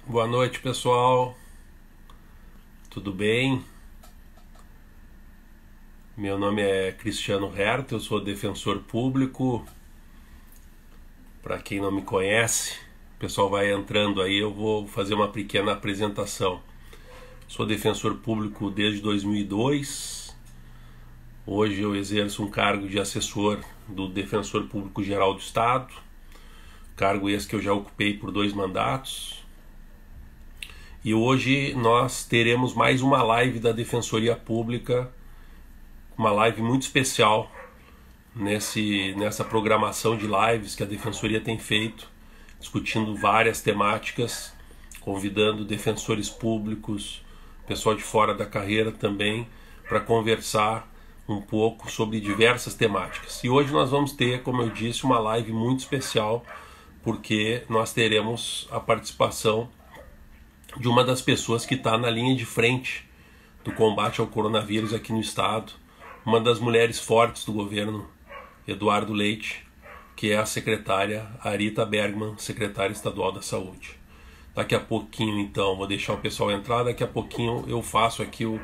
Boa noite, pessoal. Tudo bem? Meu nome é Cristiano Herta, eu sou defensor público. Para quem não me conhece, o pessoal vai entrando aí, eu vou fazer uma pequena apresentação. Sou defensor público desde 2002. Hoje eu exerço um cargo de assessor do Defensor Público Geral do Estado, cargo esse que eu já ocupei por 2 mandatos. E hoje nós teremos mais uma live da Defensoria Pública, uma live muito especial nessa programação de lives que a Defensoria tem feito, discutindo várias temáticas, convidando defensores públicos, pessoal de fora da carreira também, para conversar um pouco sobre diversas temáticas. E hoje nós vamos ter, como eu disse, uma live muito especial, porque nós teremos a participação de uma das pessoas que está na linha de frente do combate ao coronavírus aqui no estado, uma das mulheres fortes do governo Eduardo Leite, que é a secretária Arita Bergman, secretária estadual da Saúde. Daqui a pouquinho, então, vou deixar o pessoal entrar, daqui a pouquinho eu faço aqui o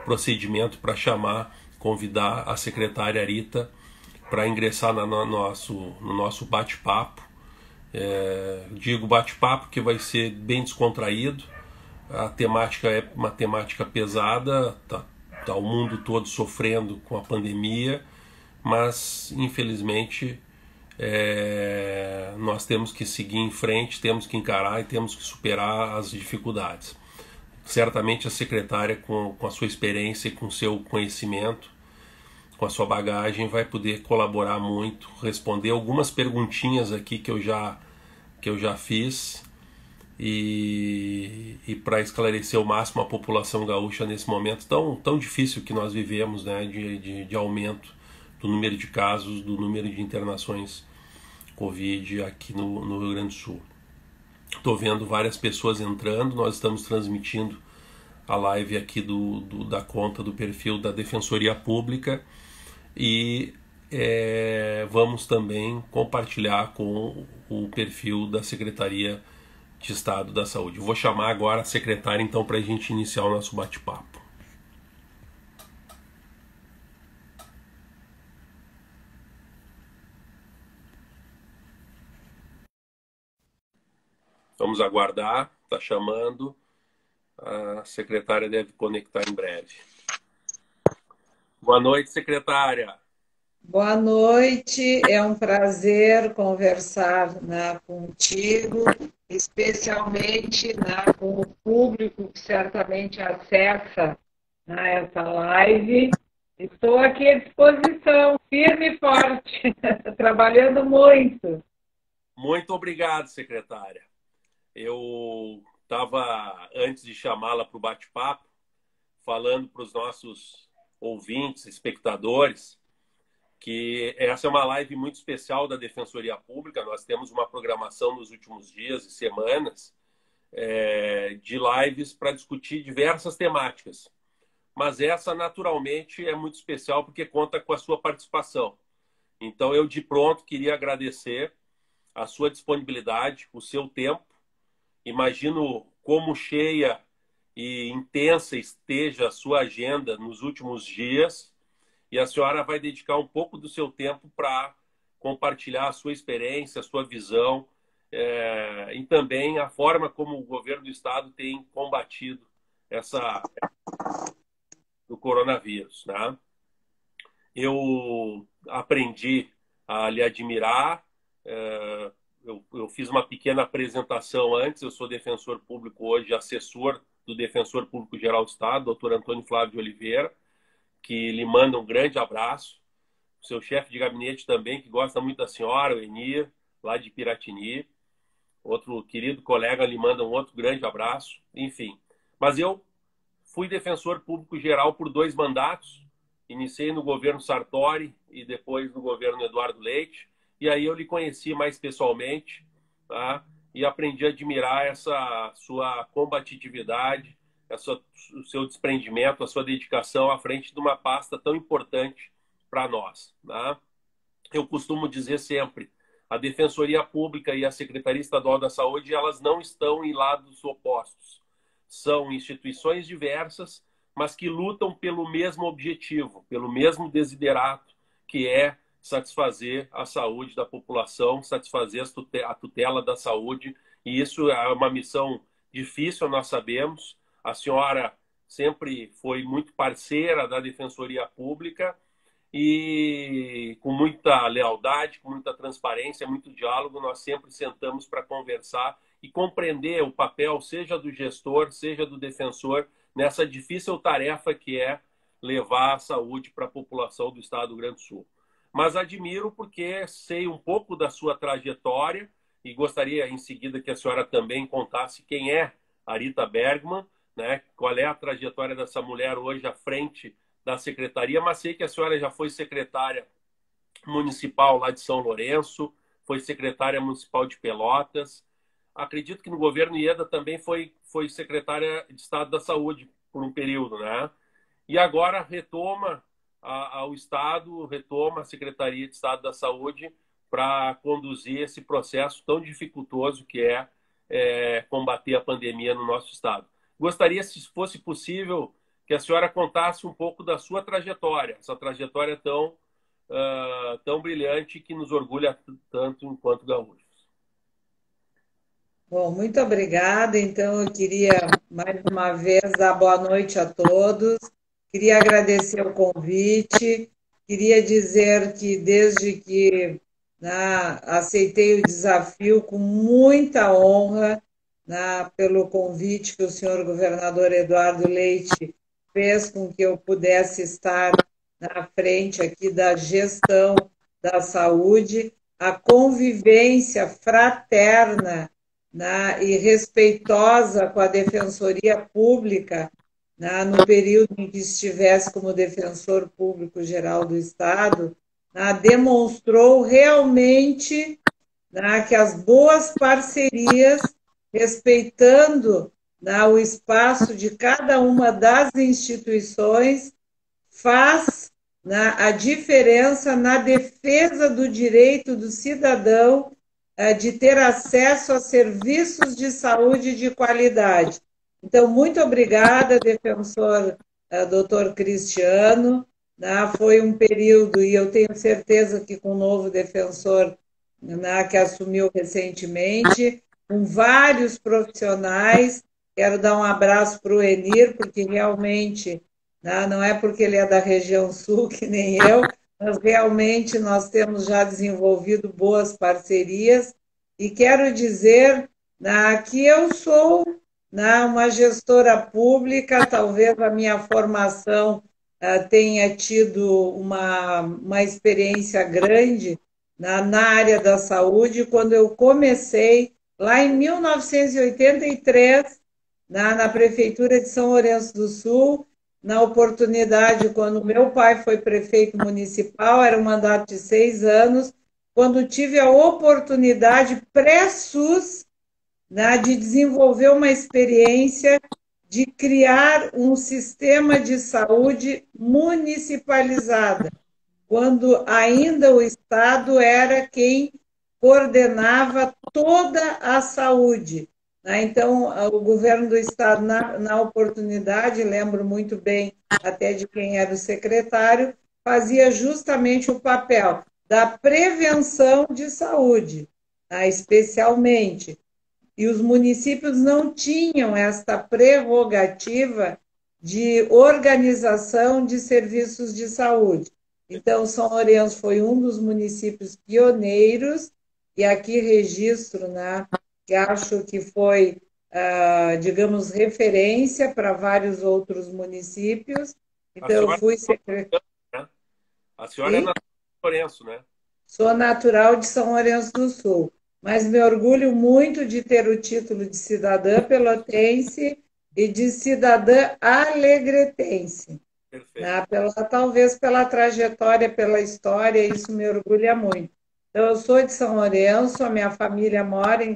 procedimento para convidar a secretária Arita para ingressar no nosso bate-papo. Digo bate-papo que vai ser bem descontraído. A temática é uma temática pesada, tá o mundo todo sofrendo com a pandemia, mas infelizmente nós temos que seguir em frente, temos que encarar e temos que superar as dificuldades. Certamente a secretária, com a sua experiência e com o seu conhecimento, com a sua bagagem, vai poder colaborar muito, responder algumas perguntinhas aqui que eu já fiz, e para esclarecer ao máximo a população gaúcha nesse momento tão difícil que nós vivemos, né, de aumento do número de casos, do número de internações Covid aqui no Rio Grande do Sul. Estou vendo várias pessoas entrando, nós estamos transmitindo a live aqui da conta do perfil da Defensoria Pública e vamos também compartilhar com o perfil da Secretaria de Estado da Saúde. Eu vou chamar agora a secretária então para a gente iniciar o nosso bate-papo. Vamos aguardar, está chamando. A secretária deve conectar em breve. Boa noite, secretária. Boa noite, é um prazer conversar, né, contigo, especialmente, né, com o público que certamente acessa, né, essa live. Estou aqui à disposição, firme e forte, trabalhando muito. Muito obrigado, secretária. Eu estava, antes de chamá-la para o bate-papo, falando para os nossos ouvintes, espectadores, que essa é uma live muito especial da Defensoria Pública. Nós temos uma programação nos últimos dias e semanas de lives para discutir diversas temáticas. Mas essa, naturalmente, é muito especial porque conta com a sua participação. Então, eu, de pronto, queria agradecer a sua disponibilidade, o seu tempo. Imagino como cheia e intensa esteja a sua agenda nos últimos dias, e a senhora vai dedicar um pouco do seu tempo para compartilhar a sua experiência, a sua visão, e também a forma como o governo do estado tem combatido essa do coronavírus, né? Eu aprendi a lhe admirar. Eu fiz uma pequena apresentação antes. Eu sou defensor público hoje, assessor do Defensor Público Geral do Estado, doutor Antônio Flávio de Oliveira, que lhe manda um grande abraço. O seu chefe de gabinete também, que gosta muito da senhora, o Enir, lá de Piratini. Outro querido colega lhe manda um outro grande abraço. Enfim, mas eu fui defensor público geral por 2 mandatos. Iniciei no governo Sartori e depois no governo Eduardo Leite. E aí eu lhe conheci mais pessoalmente, tá? E aprendi a admirar essa sua combatividade, o seu desprendimento, a sua dedicação à frente de uma pasta tão importante para nós, tá? Eu costumo dizer sempre, a Defensoria Pública e a Secretaria Estadual da Saúde, elas não estão em lados opostos. São instituições diversas, mas que lutam pelo mesmo objetivo, pelo mesmo desiderato, que é satisfazer a saúde da população, satisfazer a tutela da saúde, e isso é uma missão difícil, nós sabemos. A senhora sempre foi muito parceira da Defensoria Pública e com muita lealdade, com muita transparência, muito diálogo, nós sempre sentamos para conversar e compreender o papel, seja do gestor, seja do defensor, nessa difícil tarefa que é levar a saúde para a população do Estado do Rio Grande do Sul. Mas admiro porque sei um pouco da sua trajetória e gostaria em seguida que a senhora também contasse quem é a Rita Bergman, né? Qual é a trajetória dessa mulher hoje à frente da secretaria, mas sei que a senhora já foi secretária municipal lá de São Lourenço, foi secretária municipal de Pelotas. Acredito que no governo Ieda também foi secretária de Estado da Saúde por um período, né? E agora retoma ao Estado, retoma a Secretaria de Estado da Saúde para conduzir esse processo tão dificultoso que é combater a pandemia no nosso Estado. Gostaria, se fosse possível, que a senhora contasse um pouco da sua trajetória, essa trajetória tão brilhante que nos orgulha tanto enquanto gaúchos. Bom, muito obrigada. Então, eu queria mais uma vez dar boa noite a todos. Queria agradecer o convite. Queria dizer que desde que aceitei o desafio com muita honra, pelo convite que o senhor governador Eduardo Leite fez com que eu pudesse estar na frente aqui da gestão da saúde, a convivência fraterna e respeitosa com a Defensoria Pública, no período em que estivesse como defensor público geral do Estado, demonstrou realmente que as boas parcerias, respeitando o espaço de cada uma das instituições, faz a diferença na defesa do direito do cidadão de ter acesso a serviços de saúde de qualidade. Então, muito obrigada, defensor doutor Cristiano. Foi um período, e eu tenho certeza que com o novo defensor que assumiu recentemente, com vários profissionais. Quero dar um abraço para o Enir, porque realmente, não é porque ele é da região sul, que nem eu, mas realmente nós temos já desenvolvido boas parcerias. E quero dizer que eu sou uma gestora pública, talvez a minha formação tenha tido uma experiência grande na área da saúde, quando eu comecei lá em 1983, na Prefeitura de São Lourenço do Sul, na oportunidade, quando meu pai foi prefeito municipal, era um mandato de 6 anos, quando tive a oportunidade pré-SUS de desenvolver uma experiência de criar um sistema de saúde municipalizada, quando ainda o Estado era quem coordenava toda a saúde. Então, o governo do Estado, na oportunidade, lembro muito bem até de quem era o secretário, fazia justamente o papel da prevenção de saúde, especialmente. E os municípios não tinham esta prerrogativa de organização de serviços de saúde. Então, São Lourenço foi um dos municípios pioneiros, e aqui registro, que acho que foi, digamos, referência para vários outros municípios. Então, eu fui secretária. A senhora é natural de São Lourenço, né? Sou natural de São Lourenço do Sul, mas me orgulho muito de ter o título de cidadã pelotense e de cidadã alegretense. Talvez pela trajetória, pela história, isso me orgulha muito. Então, eu sou de São Lourenço, a minha família mora em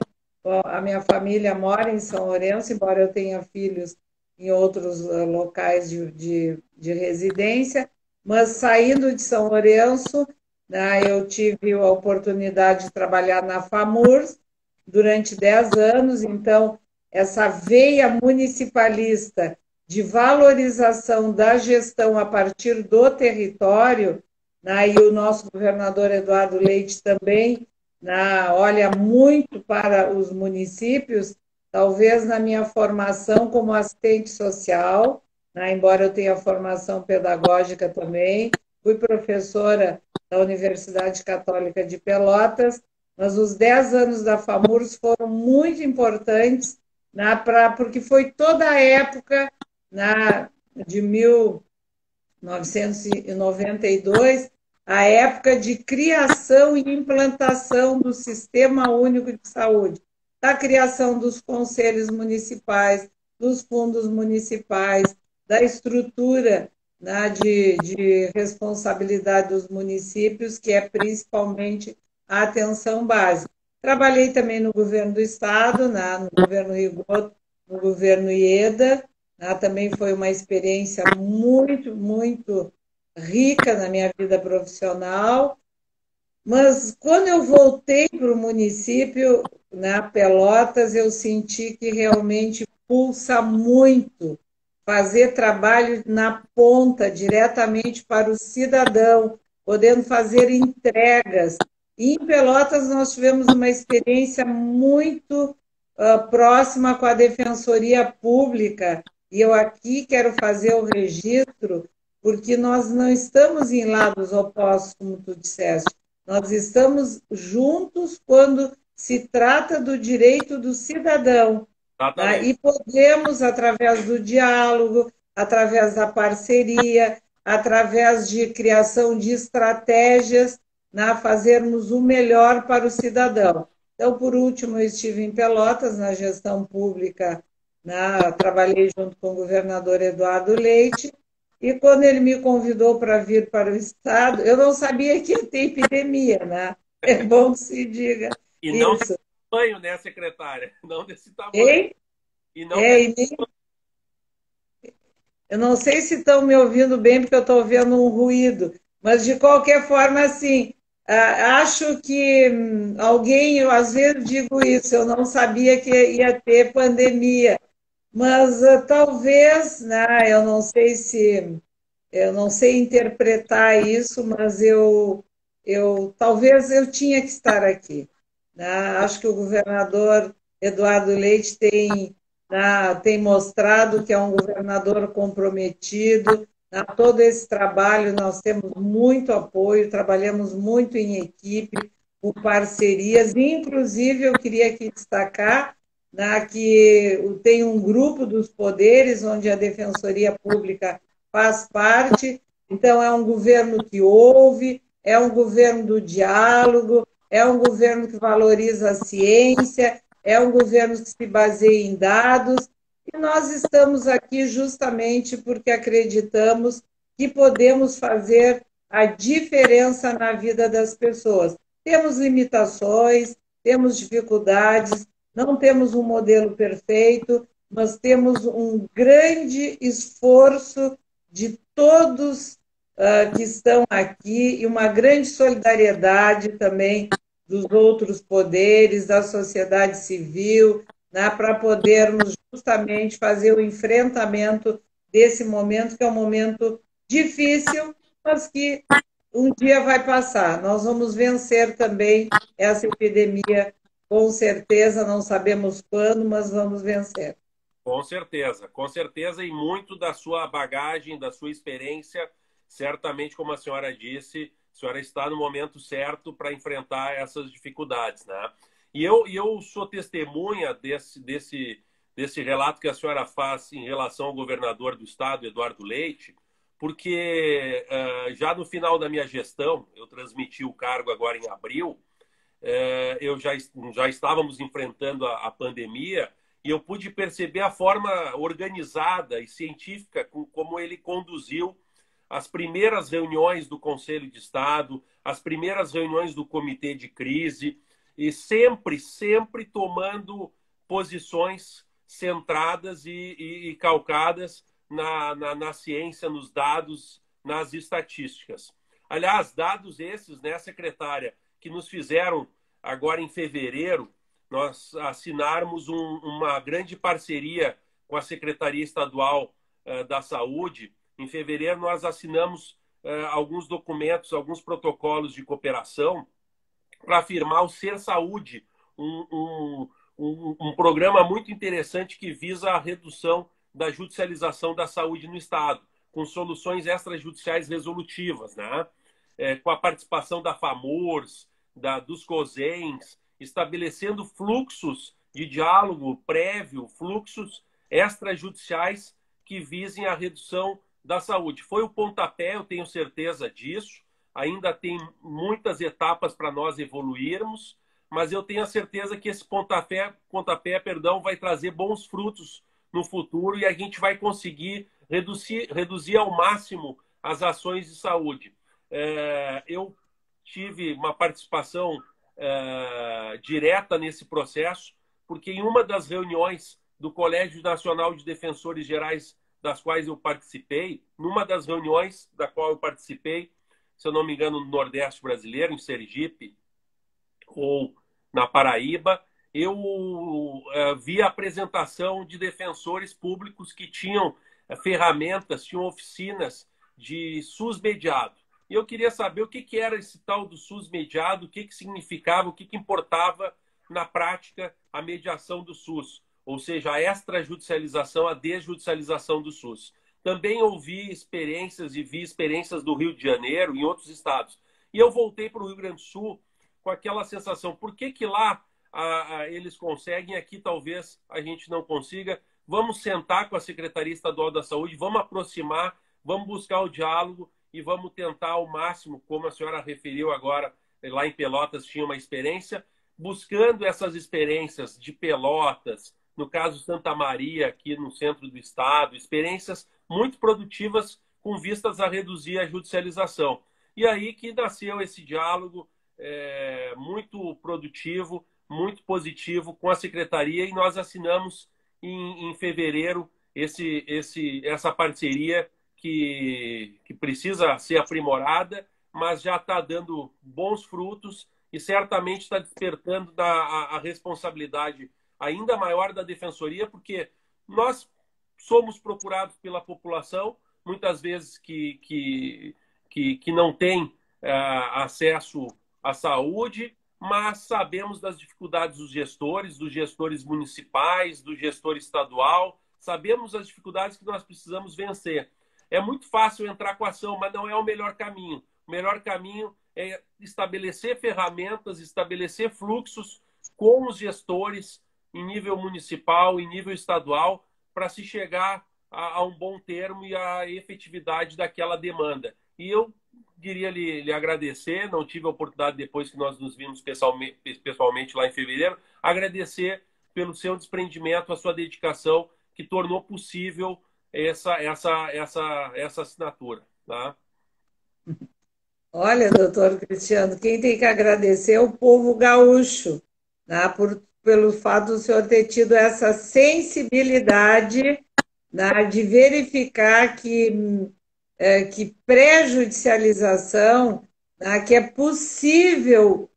São Lourenço, embora eu tenha filhos em outros locais de residência, mas saindo de São Lourenço, né? Eu tive a oportunidade de trabalhar na FAMURS durante 10 anos, então, essa veia municipalista de valorização da gestão a partir do território, né? E o nosso governador Eduardo Leite também, né, olha muito para os municípios, talvez na minha formação como assistente social, né, embora eu tenha formação pedagógica também, fui professora da Universidade Católica de Pelotas, mas os 10 anos da FAMURS foram muito importantes, né, porque foi toda a época, né, de 1992, a época de criação e implantação do Sistema Único de Saúde, da criação dos conselhos municipais, dos fundos municipais, da estrutura, né, de responsabilidade dos municípios, que é principalmente a atenção básica. Trabalhei também no governo do Estado, né, no governo Rigoto, no governo Ieda, né, também foi uma experiência muito, muito rica na minha vida profissional. Mas quando eu voltei para o município, na Pelotas, eu senti que realmente pulsa muito fazer trabalho na ponta, diretamente para o cidadão, podendo fazer entregas. E em Pelotas nós tivemos uma experiência muito próxima com a Defensoria Pública, e eu aqui quero fazer o registro, porque nós não estamos em lados opostos, como tu disseste. Nós estamos juntos quando se trata do direito do cidadão, né? E podemos, através do diálogo, através da parceria, através de criação de estratégias, né, fazermos o melhor para o cidadão. Então, por último, eu estive em Pelotas, na gestão pública, né, trabalhei junto com o governador Eduardo Leite, e quando ele me convidou para vir para o Estado, eu não sabia que ia ter epidemia, né? É bom que se diga E não desse isso. tamanho, né, secretária? Não desse tamanho. Ei? E não É, desse... e nem, eu não sei se estão me ouvindo bem, porque eu estou vendo um ruído, mas de qualquer forma, assim, acho que alguém, eu às vezes digo isso, eu não sabia que ia ter pandemia, mas talvez, né, eu não sei interpretar isso, mas talvez eu tinha que estar aqui, né? Acho que o governador Eduardo Leite tem, né, tem mostrado que é um governador comprometido. Né? Todo esse trabalho nós temos muito apoio, trabalhamos muito em equipe, com parcerias. Inclusive, eu queria aqui destacar, né, que tem um grupo dos poderes onde a Defensoria Pública faz parte. Então, é um governo que ouve, é um governo do diálogo, é um governo que valoriza a ciência, é um governo que se baseia em dados. E nós estamos aqui justamente porque acreditamos que podemos fazer a diferença na vida das pessoas. Temos limitações, temos dificuldades, não temos um modelo perfeito, mas temos um grande esforço de todos que estão aqui e uma grande solidariedade também dos outros poderes, da sociedade civil, né, para podermos justamente fazer o enfrentamento desse momento, que é um momento difícil, mas que um dia vai passar. Nós vamos vencer também essa epidemia, com certeza, não sabemos quando, mas vamos vencer. Com certeza, e muito da sua bagagem, da sua experiência, certamente, como a senhora disse, a senhora está no momento certo para enfrentar essas dificuldades, né? E eu sou testemunha desse relato que a senhora faz em relação ao governador do estado, Eduardo Leite, porque já no final da minha gestão, eu transmiti o cargo agora em abril, eu já estávamos enfrentando a pandemia e eu pude perceber a forma organizada e científica como ele conduziu as primeiras reuniões do Conselho de Estado, as primeiras reuniões do Comitê de Crise, e sempre tomando posições centradas e calcadas na ciência, nos dados, nas estatísticas. Aliás, dados esses, né, secretária, que nos fizeram agora em fevereiro, nós assinarmos uma grande parceria com a Secretaria Estadual da Saúde. Em fevereiro, nós assinamos alguns documentos, alguns protocolos de cooperação para afirmar o Ser Saúde, um programa muito interessante que visa a redução da judicialização da saúde no Estado, com soluções extrajudiciais resolutivas, né? Com a participação da FAMURS, dos COSENs, estabelecendo fluxos de diálogo prévio, fluxos extrajudiciais que visem a redução da saúde. Foi o pontapé, eu tenho certeza disso. Ainda tem muitas etapas para nós evoluirmos, mas eu tenho a certeza que esse pontapé, vai trazer bons frutos no futuro e a gente vai conseguir reduzir ao máximo as ações de saúde. Eu tive uma participação direta nesse processo, porque em uma das reuniões do Colégio Nacional de Defensores Gerais, das quais eu participei, numa das reuniões da qual eu participei, se eu não me engano, no Nordeste brasileiro, em Sergipe ou na Paraíba, eu vi a apresentação de defensores públicos que tinham ferramentas, tinham oficinas de SUS mediado. E eu queria saber o que era esse tal do SUS mediado, o que significava, o que importava na prática a mediação do SUS, ou seja, a extrajudicialização, a desjudicialização do SUS. Também ouvi experiências e vi experiências do Rio de Janeiro e em outros estados. E eu voltei para o Rio Grande do Sul com aquela sensação, por que lá eles conseguem, aqui talvez a gente não consiga? Vamos sentar com a Secretaria Estadual da Saúde, vamos aproximar, vamos buscar o diálogo e vamos tentar ao máximo, como a senhora referiu agora, lá em Pelotas tinha uma experiência, buscando essas experiências de Pelotas, no caso Santa Maria, aqui no centro do estado, experiências muito produtivas com vistas a reduzir a judicialização. E aí que nasceu esse diálogo muito produtivo, muito positivo com a Secretaria, e nós assinamos em fevereiro essa parceria que precisa ser aprimorada, mas já está dando bons frutos e certamente está despertando a responsabilidade ainda maior da Defensoria, porque nós somos procurados pela população, muitas vezes que não tem acesso à saúde, mas sabemos das dificuldades dos gestores municipais, do gestor estadual, sabemos as dificuldades que nós precisamos vencer. É muito fácil entrar com a ação, mas não é o melhor caminho. O melhor caminho é estabelecer ferramentas, estabelecer fluxos com os gestores em nível municipal, em nível estadual, para se chegar a um bom termo e à efetividade daquela demanda. E eu queria lhe agradecer, não tive a oportunidade depois que nós nos vimos pessoalmente lá em fevereiro, agradecer pelo seu desprendimento, a sua dedicação, que tornou possível essa assinatura. Tá? Olha, doutor Cristiano, quem tem que agradecer é o povo gaúcho, né, pelo fato do senhor ter tido essa sensibilidade, né, de verificar que pré-judicialização, né, que é possível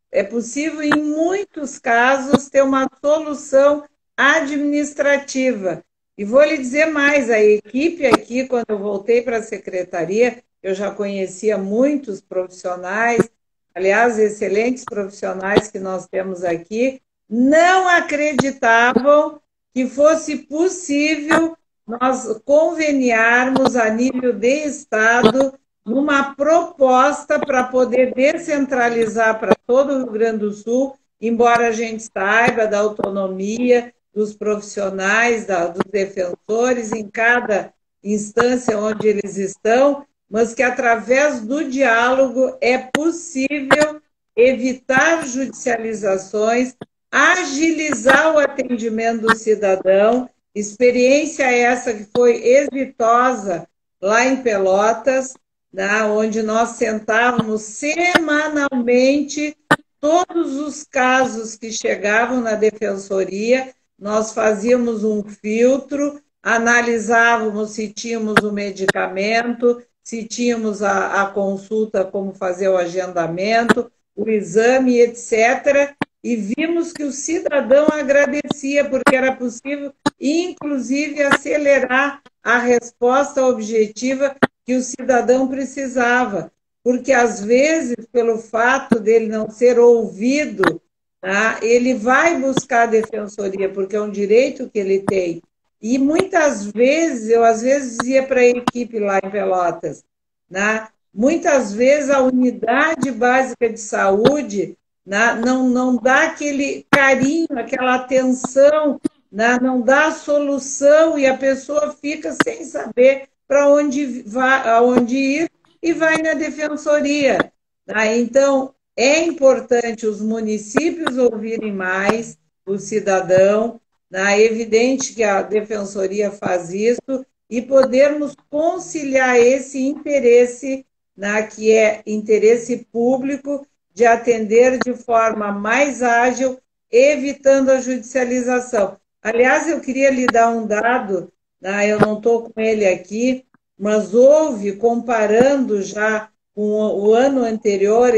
em muitos casos ter uma solução administrativa. E vou lhe dizer mais, a equipe aqui, quando eu voltei para a secretaria, eu já conhecia muitos profissionais, aliás, excelentes profissionais que nós temos aqui, não acreditavam que fosse possível nós conveniarmos a nível de Estado numa proposta para poder descentralizar para todo o Rio Grande do Sul, embora a gente saiba da autonomia dos profissionais, dos defensores em cada instância onde eles estão, mas que através do diálogo é possível evitar judicializações, agilizar o atendimento do cidadão. Experiência essa que foi exitosa lá em Pelotas, né, onde nós sentávamos semanalmente todos os casos que chegavam na defensoria, nós fazíamos um filtro, analisávamos se tínhamos o medicamento, se tínhamos a consulta, como fazer o agendamento, o exame, etc. E vimos que o cidadão agradecia, porque era possível, inclusive, acelerar a resposta objetiva que o cidadão precisava. Porque, às vezes, pelo fato dele não ser ouvido, tá, ele vai buscar a defensoria, porque é um direito que ele tem. E muitas vezes, eu às vezes dizia para a equipe lá em Pelotas, né, muitas vezes a unidade básica de saúde, né, não dá aquele carinho, aquela atenção, né, não dá a solução e a pessoa fica sem saber para onde, aonde ir e vai na defensoria. Né? Então, é importante os municípios ouvirem mais o cidadão, né? É evidente que a defensoria faz isso, e podermos conciliar esse interesse, né, que é interesse público, de atender de forma mais ágil, evitando a judicialização. Aliás, eu queria lhe dar um dado, né, eu não estou com ele aqui, mas houve, comparando já com o ano anterior,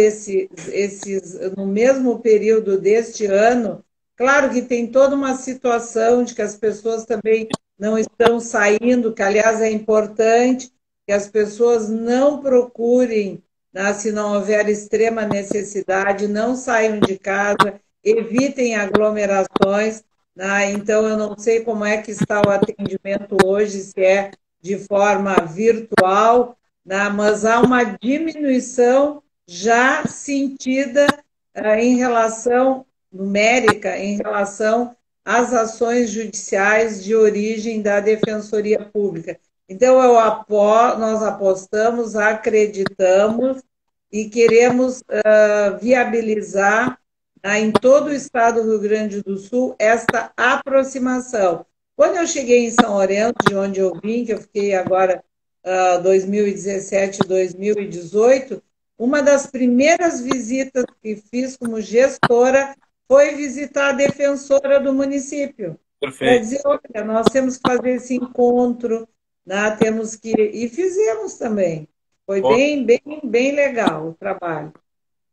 no mesmo período deste ano, claro que tem toda uma situação de que as pessoas também não estão saindo, que aliás é importante que as pessoas não procurem, né, se não houver extrema necessidade, não saiam de casa, evitem aglomerações. Né? Então, eu não sei como é que está o atendimento hoje, se é de forma virtual, né? Mas há uma diminuição já sentida em relação numérica, em relação às ações judiciais de origem da Defensoria Pública. Então, nós apostamos, acreditamos e queremos viabilizar, em todo o estado do Rio Grande do Sul, esta aproximação. Quando eu cheguei em São Lourenço, de onde eu vim, que eu fiquei agora 2017 e 2018, uma das primeiras visitas que fiz como gestora foi visitar a defensora do município. Para dizer, olha, nós temos que fazer esse encontro, né? Temos que... E fizemos também. Foi bem legal o trabalho.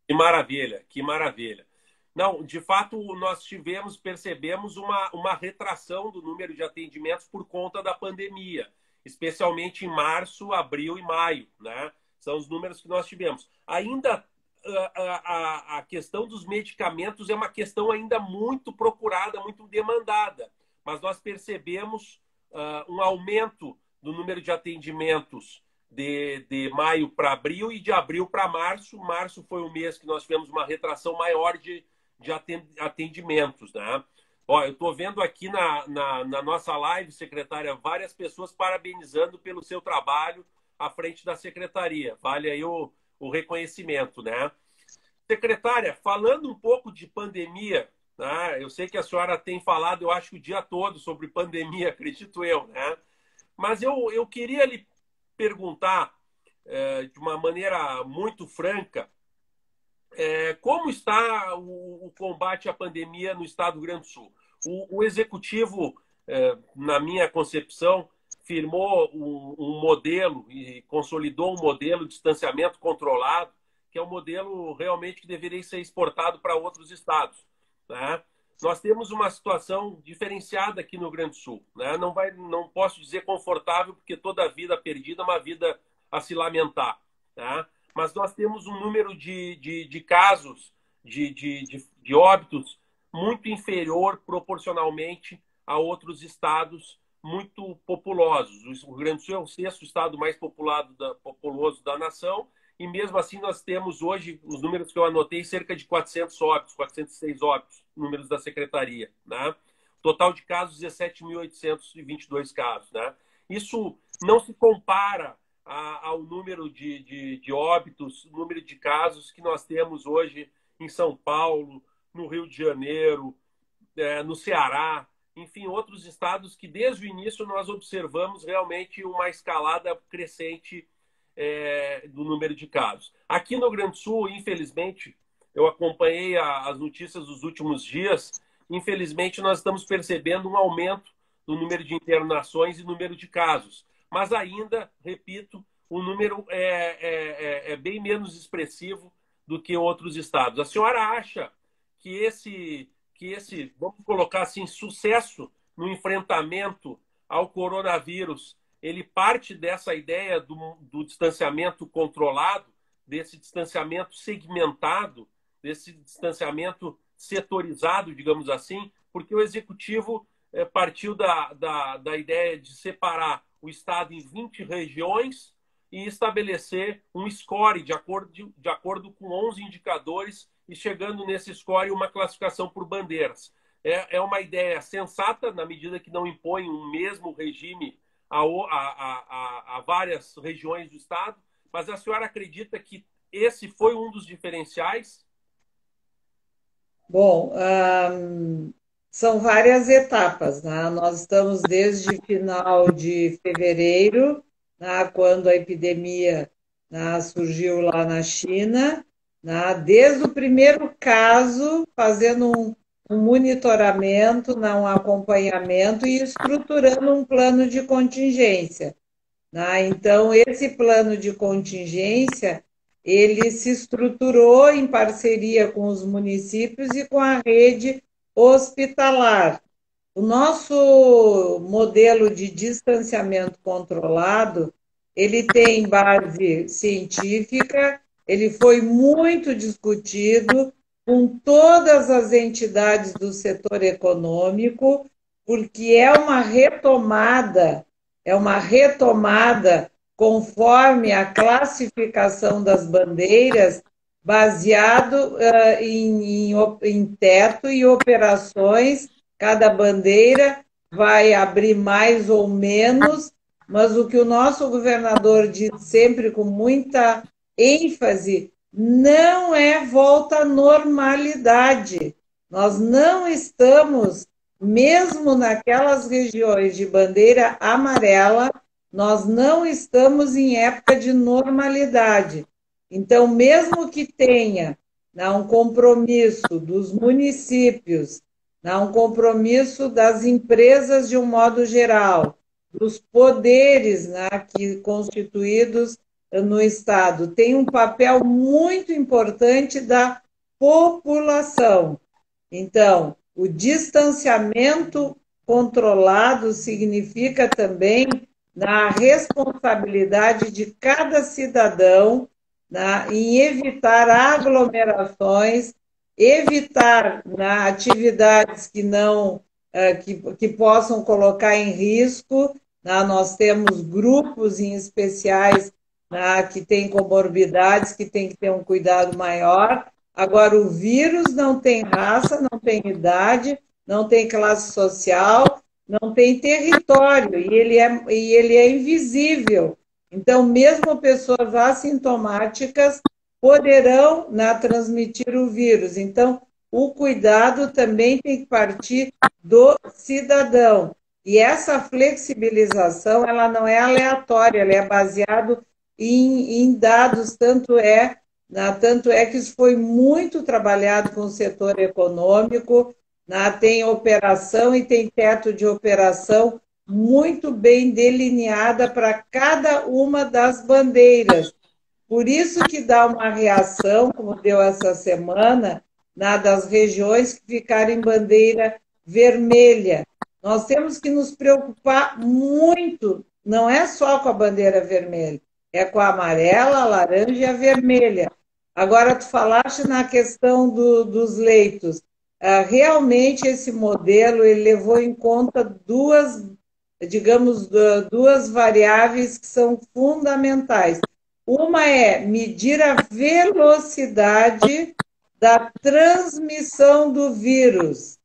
Que maravilha, que maravilha. Não, de fato, nós percebemos uma retração do número de atendimentos por conta da pandemia, especialmente em março, abril e maio, né? São os números que nós tivemos. Ainda a questão dos medicamentos é uma questão ainda muito procurada, muito demandada, mas nós percebemos um aumento do número de atendimentos de maio para abril e de abril para março. Março foi o mês que nós tivemos uma retração maior de atendimentos, né? Ó, eu estou vendo aqui na nossa live, secretária, várias pessoas parabenizando pelo seu trabalho à frente da secretaria. Vale aí o reconhecimento, né? Secretária, falando um pouco de pandemia, né? Eu sei que a senhora tem falado, eu acho, o dia todo sobre pandemia, acredito eu, né? Mas eu queria lhe perguntar, de uma maneira muito franca, como está o combate à pandemia no estado do Rio Grande do Sul? O executivo, na minha concepção, firmou um modelo e consolidou um modelo de distanciamento controlado, que é um modelo realmente que deveria ser exportado para outros estados, né? Nós temos uma situação diferenciada aqui no Rio Grande do Sul, né? Não posso dizer confortável, porque toda vida perdida é uma vida a se lamentar, né? Mas nós temos um número de casos, de óbitos, muito inferior proporcionalmente a outros estados muito populosos. O Rio Grande do Sul é o sexto estado mais populoso da nação, e mesmo assim nós temos hoje, os números que eu anotei, cerca de 400 óbitos, 406 óbitos, números da secretaria, né? Total de casos, 17.822 casos, né? Isso não se compara ao número de óbitos, número de casos que nós temos hoje em São Paulo, no Rio de Janeiro, no Ceará, enfim, outros estados que desde o início nós observamos realmente uma escalada crescente do número de casos. Aqui no Rio Grande do Sul, infelizmente, eu acompanhei as notícias dos últimos dias, infelizmente nós estamos percebendo um aumento no número de internações e número de casos. Mas ainda, repito, o número é bem menos expressivo do que outros estados. A senhora acha que esse, vamos colocar assim, sucesso no enfrentamento ao coronavírus, ele parte dessa ideia do distanciamento controlado, desse distanciamento segmentado, desse distanciamento setorizado, digamos assim, porque o executivo partiu da ideia de separar o Estado em 20 regiões e estabelecer um score de acordo com 11 indicadores e chegando nesse score uma classificação por bandeiras. É uma ideia sensata, na medida que não impõe um mesmo regime a várias regiões do Estado, mas a senhora acredita que esse foi um dos diferenciais? Bom, são várias etapas, né? Nós estamos desde final de fevereiro, né, quando a epidemia, né, surgiu lá na China, né, desde o primeiro caso, fazendo um monitoramento, né, um acompanhamento e estruturando um plano de contingência, né? Então, esse plano de contingência, ele se estruturou em parceria com os municípios e com a rede hospitalar. O nosso modelo de distanciamento controlado, ele tem base científica, ele foi muito discutido com todas as entidades do setor econômico, porque é uma retomada conforme a classificação das bandeiras, baseado em teto e operações. Cada bandeira vai abrir mais ou menos, mas o que o nosso governador diz sempre com muita ênfase, não é volta à normalidade. Nós não estamos, mesmo naquelas regiões de bandeira amarela, nós não estamos em época de normalidade. Então, mesmo que tenha, né, um compromisso dos municípios, né, um compromisso das empresas de um modo geral, dos poderes, né, que constituídos no Estado, tem um papel muito importante da população. Então, o distanciamento controlado significa também na responsabilidade de cada cidadão, em evitar aglomerações, evitar, atividades que não que possam colocar em risco. Nós temos grupos em especiais, que têm comorbidades, que têm que ter um cuidado maior. Agora, o vírus não tem raça, não tem idade, não tem classe social, não tem território, e ele é invisível. Então, mesmo pessoas assintomáticas poderão, transmitir o vírus. Então, o cuidado também tem que partir do cidadão. E essa flexibilização, ela não é aleatória, ela é baseada em dados, tanto é que isso foi muito trabalhado com o setor econômico, tem operação e tem teto de operação muito bem delineada para cada uma das bandeiras. Por isso que dá uma reação, como deu essa semana, das regiões que ficaram em bandeira vermelha. Nós temos que nos preocupar muito, não é só com a bandeira vermelha, é com a amarela, a laranja e a vermelha. Agora, tu falaste na questão dos leitos. Realmente, esse modelo ele levou em conta duas variáveis que são fundamentais. Uma é medir a velocidade da transmissão do vírus.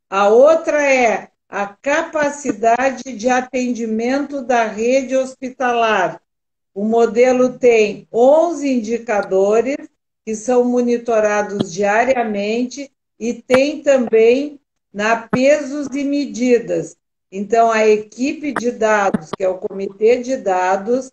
A outra é a capacidade de atendimento da rede hospitalar. O modelo tem 11 indicadores que são monitorados diariamente e tem também pesos e medidas. Então, a equipe de dados, que é o comitê de dados,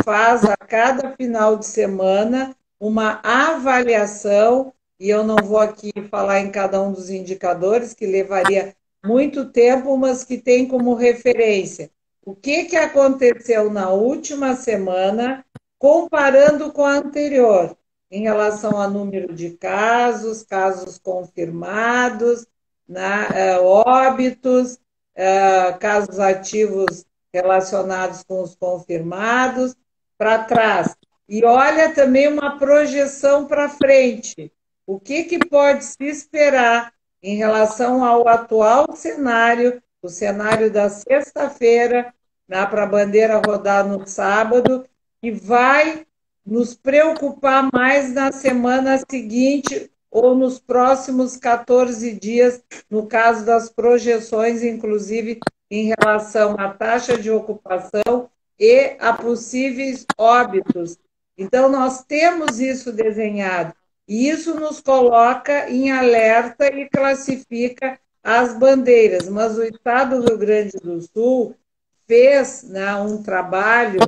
faz a cada final de semana uma avaliação, e eu não vou aqui falar em cada um dos indicadores, que levaria muito tempo, mas que tem como referência o que aconteceu na última semana, comparando com a anterior, em relação ao número de casos, casos confirmados, óbitos, casos ativos relacionados com os confirmados, para trás. E olha também uma projeção para frente. O que pode se esperar em relação ao atual cenário, o cenário da sexta-feira, para a bandeira rodar no sábado, e vai nos preocupar mais na semana seguinte ou nos próximos 14 dias, no caso das projeções, inclusive em relação à taxa de ocupação e a possíveis óbitos. Então, nós temos isso desenhado, e isso nos coloca em alerta e classifica as bandeiras. Mas o Estado do Rio Grande do Sul fez, né, um trabalho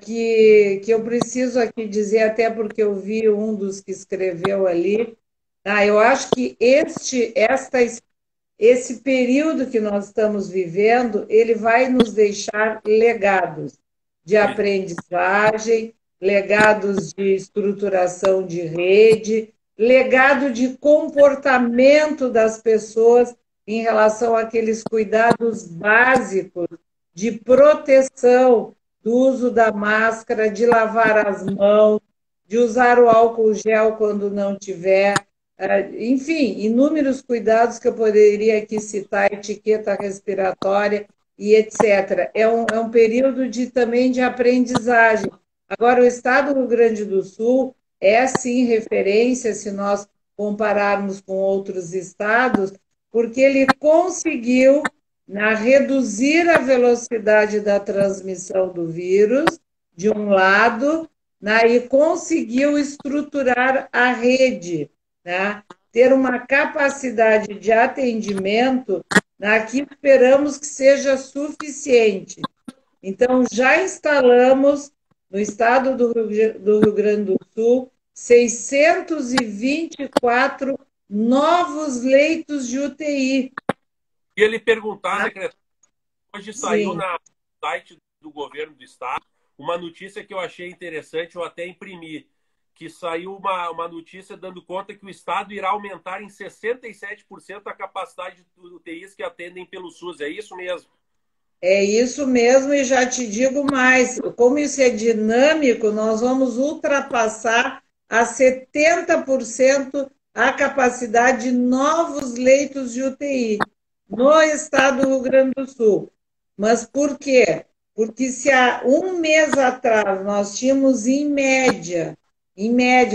que eu preciso aqui dizer, até porque eu vi um dos que escreveu ali. Eu acho que esse período que nós estamos vivendo, ele vai nos deixar legados de aprendizagem, legados de estruturação de rede, legado de comportamento das pessoas em relação àqueles cuidados básicos de proteção, do uso da máscara, de lavar as mãos, de usar o álcool gel quando não tiver, enfim, inúmeros cuidados que eu poderia aqui citar, etiqueta respiratória e etc. É um período também de aprendizagem. Agora, o Estado do Rio Grande do Sul é, sim, referência, se nós compararmos com outros estados, porque ele conseguiu reduzir a velocidade da transmissão do vírus, de um lado, e conseguiu estruturar a rede, ter uma capacidade de atendimento que esperamos que seja suficiente. Então, já instalamos no estado do Rio Grande do Sul 624 novos leitos de UTI. E ele perguntar, secretário, hoje saiu no site do governo do estado uma notícia que eu achei interessante, eu até imprimi, que saiu uma notícia dando conta que o estado irá aumentar em 67% a capacidade de UTIs que atendem pelo SUS. É isso mesmo? É isso mesmo, e já te digo mais, como isso é dinâmico, nós vamos ultrapassar a 70% a capacidade de novos leitos de UTI no estado do Rio Grande do Sul. Mas por quê? Porque se há um mês atrás nós tínhamos, em média,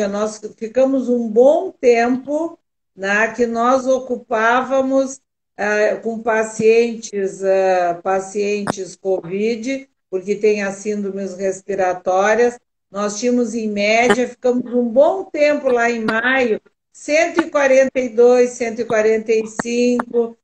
nós ficamos um bom tempo que nós ocupávamos com pacientes COVID, porque tem as síndromes respiratórias, nós tínhamos em média, ficamos um bom tempo lá em maio, 142, 145,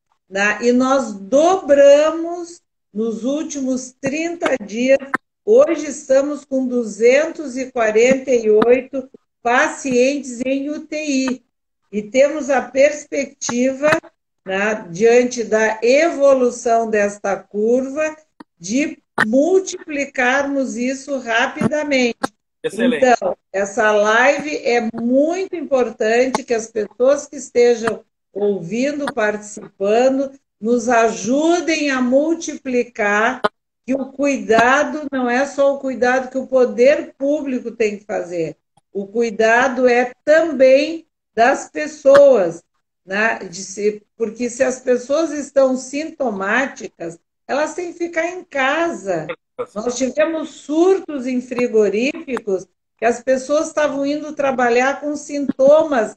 e nós dobramos nos últimos 30 dias, hoje estamos com 248 pacientes em UTI, e temos a perspectiva, diante da evolução desta curva, de multiplicarmos isso rapidamente. Excelente. Então, essa live é muito importante, que as pessoas que estejam ouvindo, participando, nos ajudem a multiplicar, que o cuidado não é só o cuidado que o poder público tem que fazer, o cuidado é também das pessoas, porque se as pessoas estão sintomáticas, elas têm que ficar em casa. Nós tivemos surtos em frigoríficos que as pessoas estavam indo trabalhar com sintomas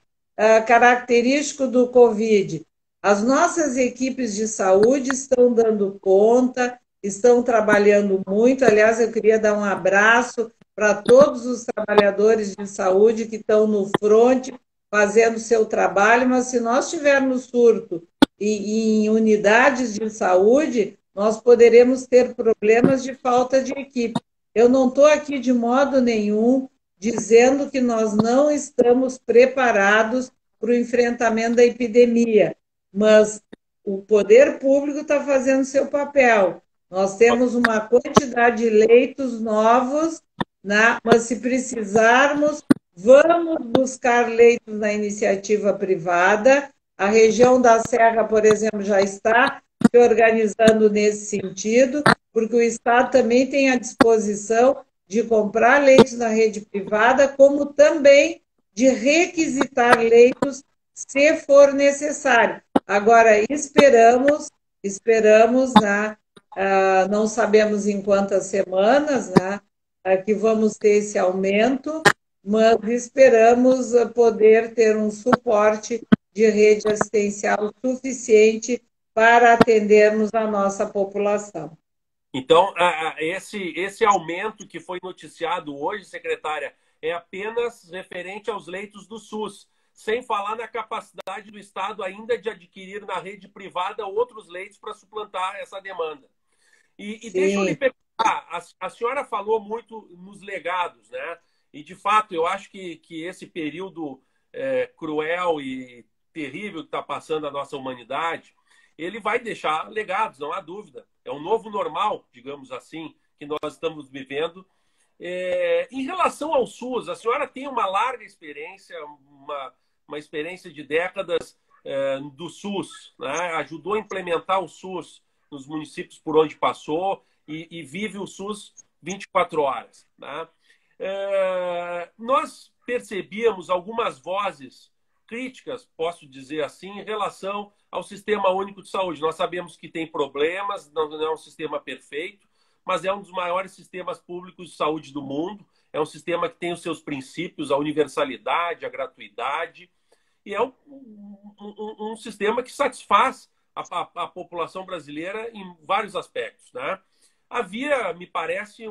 característicos do Covid. As nossas equipes de saúde estão dando conta, estão trabalhando muito. Aliás, eu queria dar um abraço para todos os trabalhadores de saúde que estão no fronte, fazendo seu trabalho, mas se nós tivermos surto em unidades de saúde, nós poderemos ter problemas de falta de equipe. Eu não estou aqui de modo nenhum dizendo que nós não estamos preparados para o enfrentamento da epidemia, mas o poder público está fazendo seu papel. Nós temos uma quantidade de leitos novos, né? Mas se precisarmos, vamos buscar leitos na iniciativa privada. A região da Serra, por exemplo, já está se organizando nesse sentido, porque o Estado também tem à disposição de comprar leitos na rede privada, como também de requisitar leitos se for necessário. Agora, esperamos, né? Não sabemos em quantas semanas, né? Que vamos ter esse aumento, mas esperamos poder ter um suporte de rede assistencial suficiente para atendermos a nossa população. Então, esse aumento que foi noticiado hoje, secretária, é apenas referente aos leitos do SUS, sem falar na capacidade do Estado ainda de adquirir na rede privada outros leitos para suplantar essa demanda. E deixa eu lhe perguntar, a senhora falou muito nos legados, né? E, de fato, eu acho que esse período cruel e terrível que está passando a nossa humanidade, ele vai deixar legados, não há dúvida. É um novo normal, digamos assim, que nós estamos vivendo. Em relação ao SUS, a senhora tem uma larga experiência, uma experiência de décadas do SUS, né? Ajudou a implementar o SUS nos municípios por onde passou e vive o SUS 24 horas. Né? Nós percebíamos algumas vozes críticas, posso dizer assim, em relação ao Sistema Único de Saúde. Nós sabemos que tem problemas, não é um sistema perfeito, mas é um dos maiores sistemas públicos de saúde do mundo. É um sistema que tem os seus princípios, a universalidade, a gratuidade, e é um sistema que satisfaz a população brasileira em vários aspectos. Né? Havia, me parece,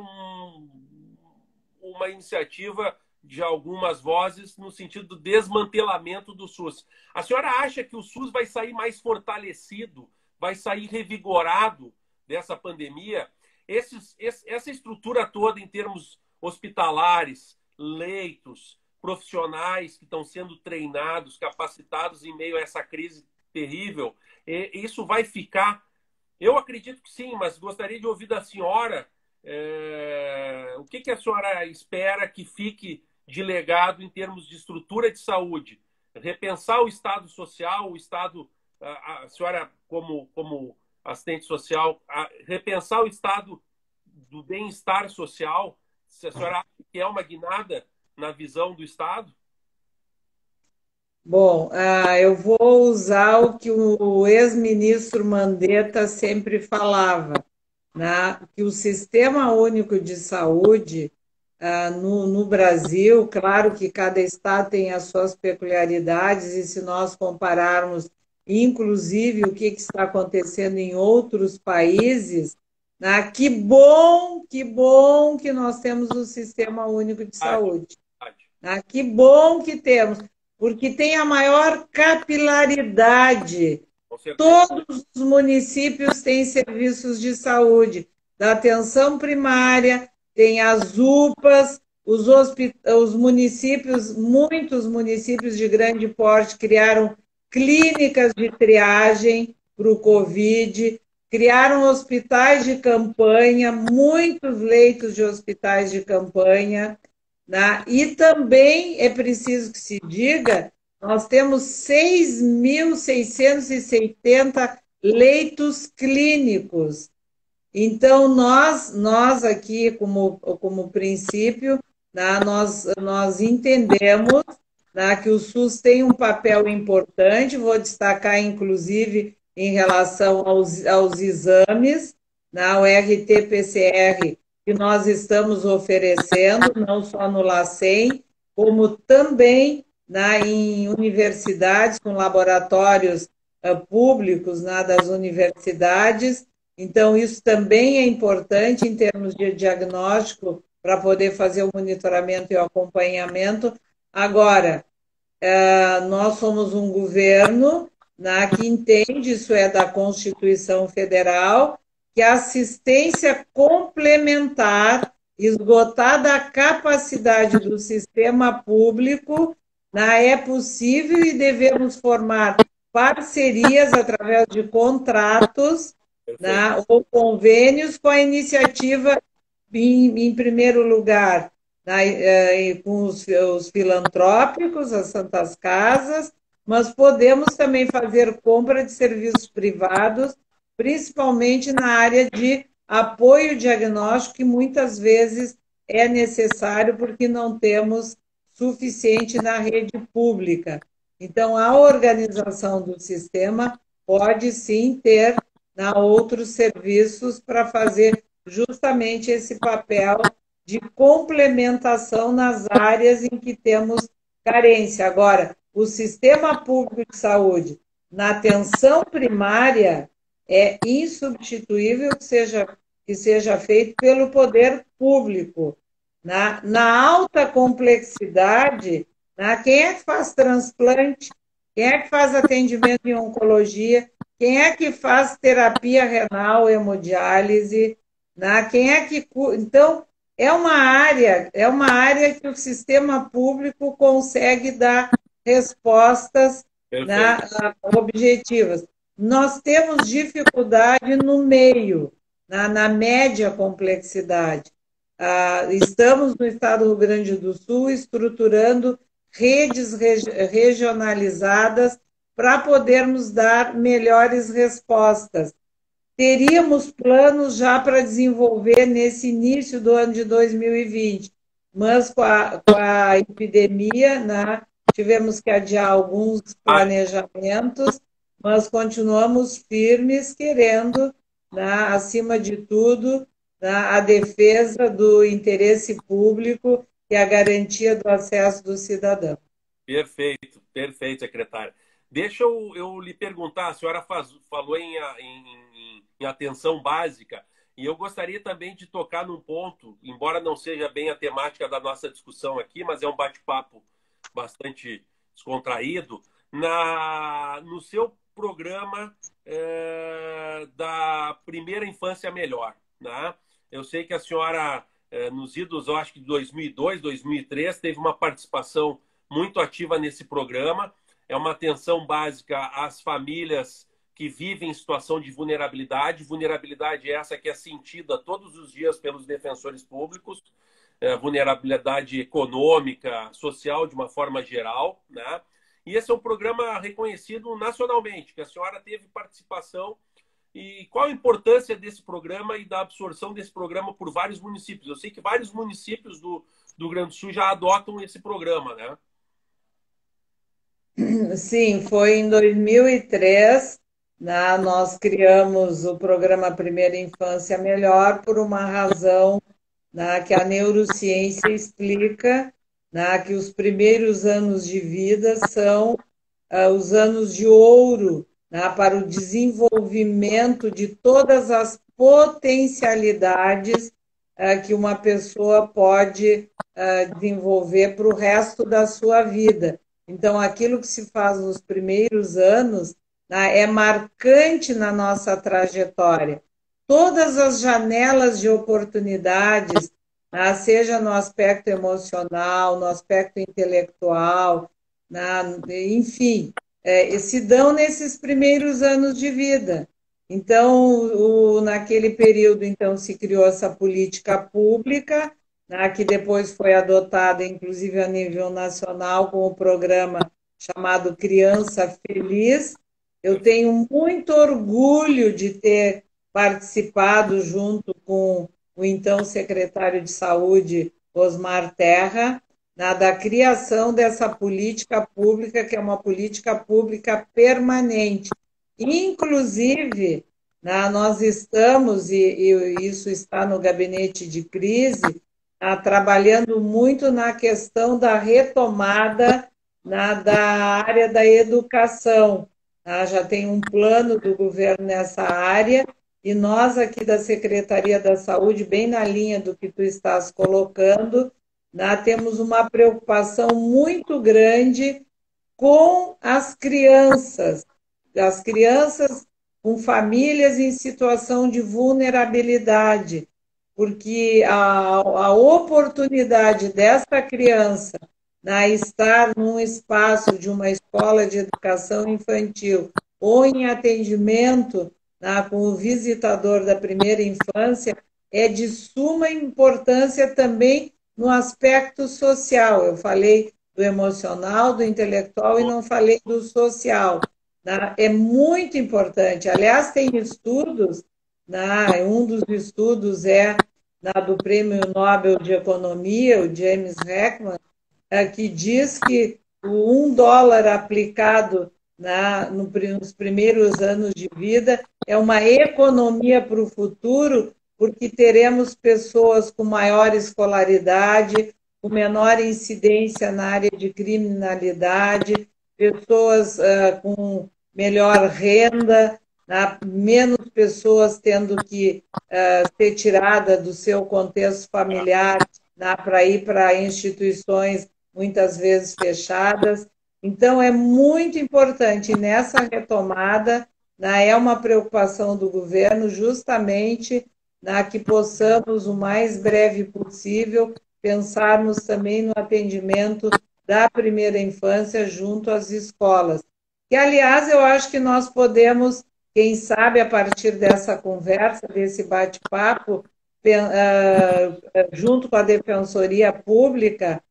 uma iniciativa de algumas vozes no sentido do desmantelamento do SUS. A senhora acha que o SUS vai sair mais fortalecido, vai sair revigorado dessa pandemia? Essa estrutura toda em termos hospitalares, leitos, profissionais que estão sendo treinados, capacitados em meio a essa crise terrível, isso vai ficar? Eu acredito que sim, mas gostaria de ouvir da senhora o que a senhora espera que fique de legado em termos de estrutura de saúde. Repensar o Estado social, o Estado, a senhora como assistente social, repensar o Estado do bem-estar social, se a senhora acha que é uma guinada na visão do Estado? Bom, eu vou usar o que o ex-ministro Mandetta sempre falava, né? Que o Sistema Único de Saúde no Brasil, claro que cada estado tem as suas peculiaridades, e se nós compararmos, inclusive, o que está acontecendo em outros países, né? Que bom que nós temos o Sistema Único de Saúde. Né? Que bom que temos, porque tem a maior capilaridade. Todos os municípios têm serviços de saúde, da atenção primária, tem as UPAs, os municípios, muitos municípios de grande porte criaram clínicas de triagem para o Covid, criaram hospitais de campanha, muitos leitos de hospitais de campanha, né? E também é preciso que se diga, nós temos 6.670 leitos clínicos. Então, nós aqui, como princípio, né, nós entendemos, né, que o SUS tem um papel importante, vou destacar, inclusive, em relação aos exames, né, o RT-PCR, que nós estamos oferecendo, não só no LACEN, como também, né, em universidades, com laboratórios públicos, né, das universidades. Então, isso também é importante em termos de diagnóstico para poder fazer o monitoramento e o acompanhamento. Agora, nós somos um governo, né, que entende, isso é da Constituição Federal, que a assistência complementar, esgotada a capacidade do sistema público, né, é possível e devemos formar parcerias através de contratos Perfeito. ou convênios com a iniciativa, em primeiro lugar, com os filantrópicos, as santas casas, mas podemos também fazer compra de serviços privados, principalmente na área de apoio diagnóstico, que muitas vezes é necessário porque não temos suficiente na rede pública. Então, a organização do sistema pode sim ter outros serviços para fazer justamente esse papel de complementação nas áreas em que temos carência. Agora, o sistema público de saúde, na atenção primária, é insubstituível que seja feito pelo poder público. Na alta complexidade, quem é que faz transplante? Quem é que faz atendimento em oncologia? Quem é que faz terapia renal, hemodiálise? Quem é que... Então, é uma área que o sistema público consegue dar respostas, Perfeito. objetivas. Nós temos dificuldade no meio, na média complexidade. Estamos no estado do Rio Grande do Sul estruturando redes regionalizadas para podermos dar melhores respostas. Teríamos planos já para desenvolver nesse início do ano de 2020, mas com a epidemia, tivemos que adiar alguns planejamentos, mas continuamos firmes, querendo, acima de tudo, a defesa do interesse público e a garantia do acesso do cidadão. Perfeito, perfeito, secretária. Deixa eu lhe perguntar, a senhora falou em atenção básica, e eu gostaria também de tocar num ponto, embora não seja bem a temática da nossa discussão aqui, mas é um bate-papo bastante descontraído, no seu programa da Primeira Infância Melhor. Né? Eu sei que a senhora, nos idos, eu acho que de 2002, 2003, teve uma participação muito ativa nesse programa. É uma atenção básica às famílias que vivem em situação de vulnerabilidade. Vulnerabilidade essa que é sentida todos os dias pelos defensores públicos. Vulnerabilidade econômica, social, de uma forma geral. Né? E esse é um programa reconhecido nacionalmente, que a senhora teve participação. E qual a importância desse programa e da absorção desse programa por vários municípios? Eu sei que vários municípios do Rio Grande do Sul já adotam esse programa, né? Sim, foi em 2003, nós criamos o programa Primeira Infância Melhor por uma razão, que a neurociência explica, que os primeiros anos de vida são os anos de ouro, para o desenvolvimento de todas as potencialidades que uma pessoa pode desenvolver para o resto da sua vida. Então, aquilo que se faz nos primeiros anos, é marcante na nossa trajetória. Todas as janelas de oportunidades, seja no aspecto emocional, no aspecto intelectual, enfim, se dão nesses primeiros anos de vida. Então, naquele período, então, se criou essa política pública, que depois foi adotada, inclusive a nível nacional, com o programa chamado Criança Feliz. Eu tenho muito orgulho de ter participado junto com o então secretário de Saúde, Osmar Terra, da criação dessa política pública, que é uma política pública permanente. Inclusive, nós estamos, e isso está no gabinete de crise, trabalhando muito na questão da retomada da área da educação. Já tem um plano do governo nessa área, e nós aqui da Secretaria da Saúde, bem na linha do que tu estás colocando, temos uma preocupação muito grande com as crianças com famílias em situação de vulnerabilidade, porque a oportunidade dessa criança estar num espaço de uma escola de educação infantil ou em atendimento com o visitador da primeira infância é de suma importância também no aspecto social. Eu falei do emocional, do intelectual e não falei do social. É muito importante. Aliás, tem estudos, um dos estudos é do Prêmio Nobel de Economia, o James Heckman, que diz que o $1 aplicado nos primeiros anos de vida é uma economia para o futuro, porque teremos pessoas com maior escolaridade, com menor incidência na área de criminalidade, pessoas com melhor renda, menos pessoas tendo que ser tirada do seu contexto familiar para ir para instituições muitas vezes fechadas. Então, é muito importante nessa retomada, é uma preocupação do governo, justamente que possamos, o mais breve possível, pensarmos também no atendimento da primeira infância junto às escolas. Que, aliás, eu acho que nós podemos, quem sabe, a partir dessa conversa, desse bate-papo, junto com a Defensoria Pública,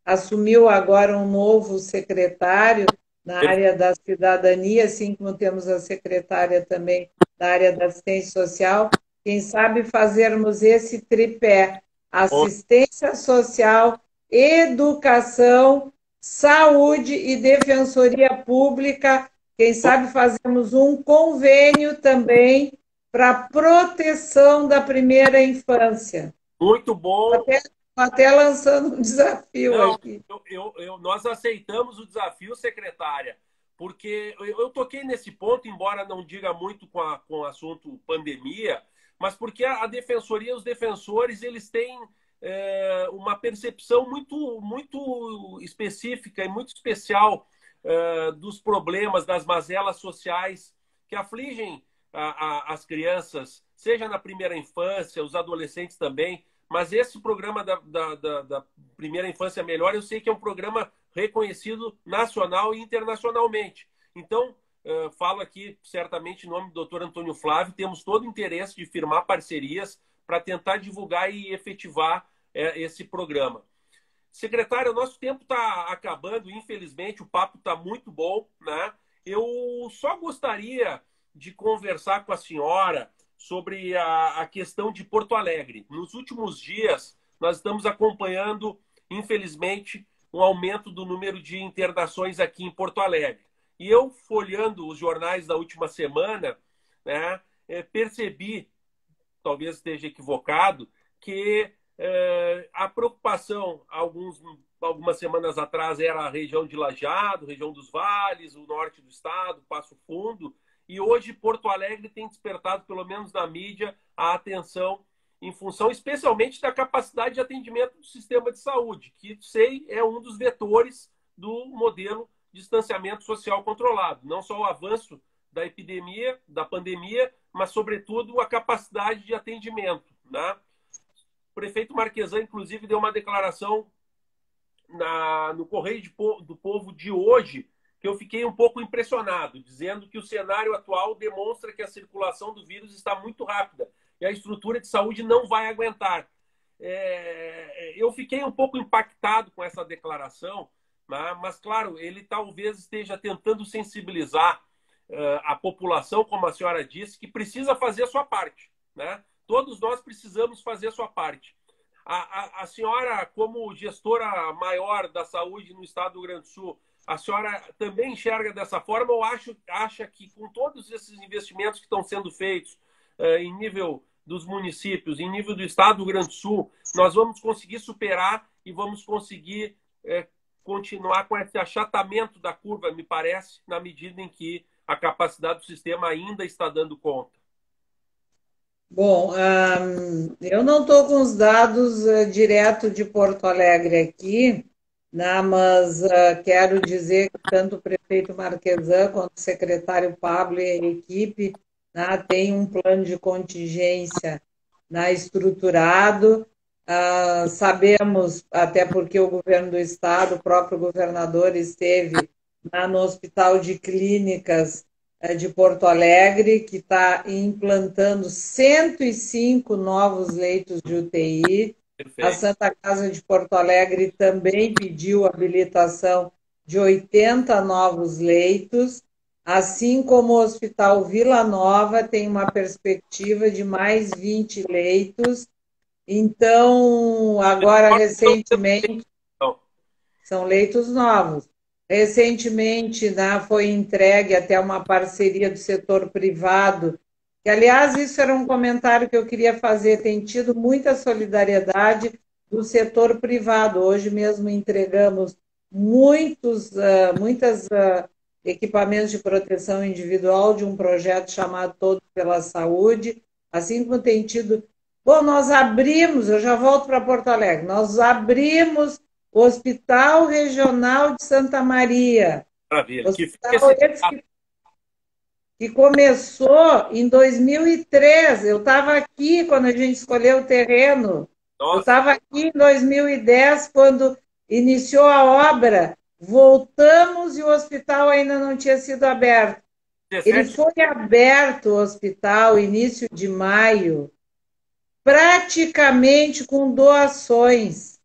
assumiu agora um novo secretário na área da cidadania, assim como temos a secretária também da área da assistência social. Quem sabe fazermos esse tripé: assistência social, educação, saúde e defensoria pública. Quem sabe fazemos um convênio também para proteção da primeira infância. Muito bom. Até lançando um desafio Não, aqui. Nós aceitamos o desafio, secretária, porque eu toquei nesse ponto, embora não diga muito com o assunto pandemia, mas porque a defensoria, os defensores, eles têm uma percepção muito específica e muito especial dos problemas, das mazelas sociais que afligem as crianças, seja na primeira infância, os adolescentes também. Mas esse programa da Primeira Infância Melhor, eu sei que é um programa reconhecido nacional e internacionalmente. Então, falo aqui certamente em nome do doutor Antônio Flávio, temos todo o interesse de firmar parcerias para tentar divulgar e efetivar esse programa. Secretário, o nosso tempo está acabando, infelizmente, o papo está muito bom, né? Eu só gostaria de conversar com a senhora sobre a questão de Porto Alegre. Nos últimos dias, nós estamos acompanhando, infelizmente, um aumento do número de internações aqui em Porto Alegre. E eu, folheando os jornais da última semana, né, percebi, talvez esteja equivocado, que a preocupação, algumas semanas atrás, era a região de Lajeado, região dos Vales, o norte do estado, Passo Fundo. E hoje Porto Alegre tem despertado, pelo menos na mídia, a atenção em função especialmente da capacidade de atendimento do sistema de saúde, que, sei, é um dos vetores do modelo de distanciamento social controlado. Não só o avanço da epidemia, da pandemia, mas, sobretudo, a capacidade de atendimento, né? O prefeito Marquesan, inclusive, deu uma declaração no Correio do Povo de hoje, que eu fiquei um pouco impressionado, dizendo que o cenário atual demonstra que a circulação do vírus está muito rápida e a estrutura de saúde não vai aguentar. Eu fiquei um pouco impactado com essa declaração, né? Mas, claro, ele talvez esteja tentando sensibilizar a população, como a senhora disse, que precisa fazer a sua parte, né? Todos nós precisamos fazer a sua parte. A senhora, como gestora maior da saúde no estado do Rio Grande do Sul, a senhora também enxerga dessa forma ou acha que com todos esses investimentos que estão sendo feitos em nível dos municípios, em nível do estado do Rio Grande do Sul, nós vamos conseguir superar e vamos conseguir continuar com esse achatamento da curva, me parece, na medida em que a capacidade do sistema ainda está dando conta? Bom, eu não estou com os dados direto de Porto Alegre aqui, né, mas quero dizer que tanto o prefeito Marquesan quanto o secretário Pablo e a equipe, né, têm um plano de contingência, né, estruturado. Sabemos, até porque o governo do estado, o próprio governador esteve, né, no Hospital de Clínicas de Porto Alegre, que está implantando 105 novos leitos de UTI. A Perfeito. Santa Casa de Porto Alegre também pediu habilitação de 80 novos leitos, assim como o Hospital Vila Nova tem uma perspectiva de mais 20 leitos. Então, agora, recentemente, Então, são leitos novos. Recentemente, né, foi entregue até uma parceria do setor privado, que, aliás, isso era um comentário que eu queria fazer, tem tido muita solidariedade do setor privado. Hoje mesmo entregamos muitas equipamentos de proteção individual de um projeto chamado Todos pela Saúde, assim como tem tido. Bom, nós abrimos, eu já volto para Porto Alegre, nós abrimos o Hospital Regional de Santa Maria. maravilha. Que fica Hospital esse. esse que começou em 2003. Eu estava aqui quando a gente escolheu o terreno. Eu Nossa, estava aqui em 2010, quando iniciou a obra. Voltamos e o hospital ainda não tinha sido aberto. Ele 17. foi aberto, o hospital, início de maio, praticamente com doações.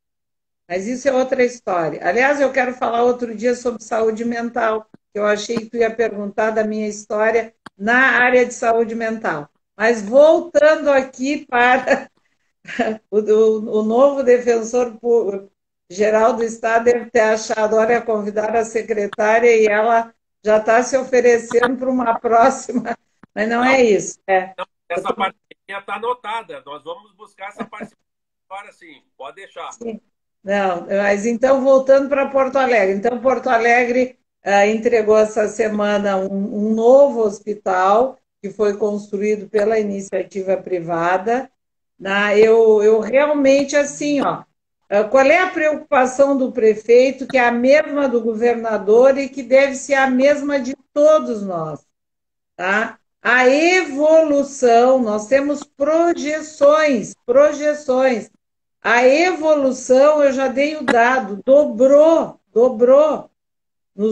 Mas isso é outra história. Aliás, eu quero falar outro dia sobre saúde mental, que eu achei que tu ia perguntar da minha história na área de saúde mental. Mas voltando aqui para o novo defensor geral do Estado, deve ter achado, olha, convidar a secretária e ela já está se oferecendo para uma próxima, mas não Não, é isso. não, Eu essa tô, parceria está anotada. Nós vamos buscar essa parceria agora sim. Pode deixar. Não, mas então voltando para Porto Alegre. Então, Porto Alegre entregou essa semana um novo hospital que foi construído pela iniciativa privada. Eu realmente, assim, ó, qual é a preocupação do prefeito, que é a mesma do governador e que deve ser a mesma de todos nós, tá? A evolução, nós temos projeções. A evolução, eu já dei o dado, dobrou no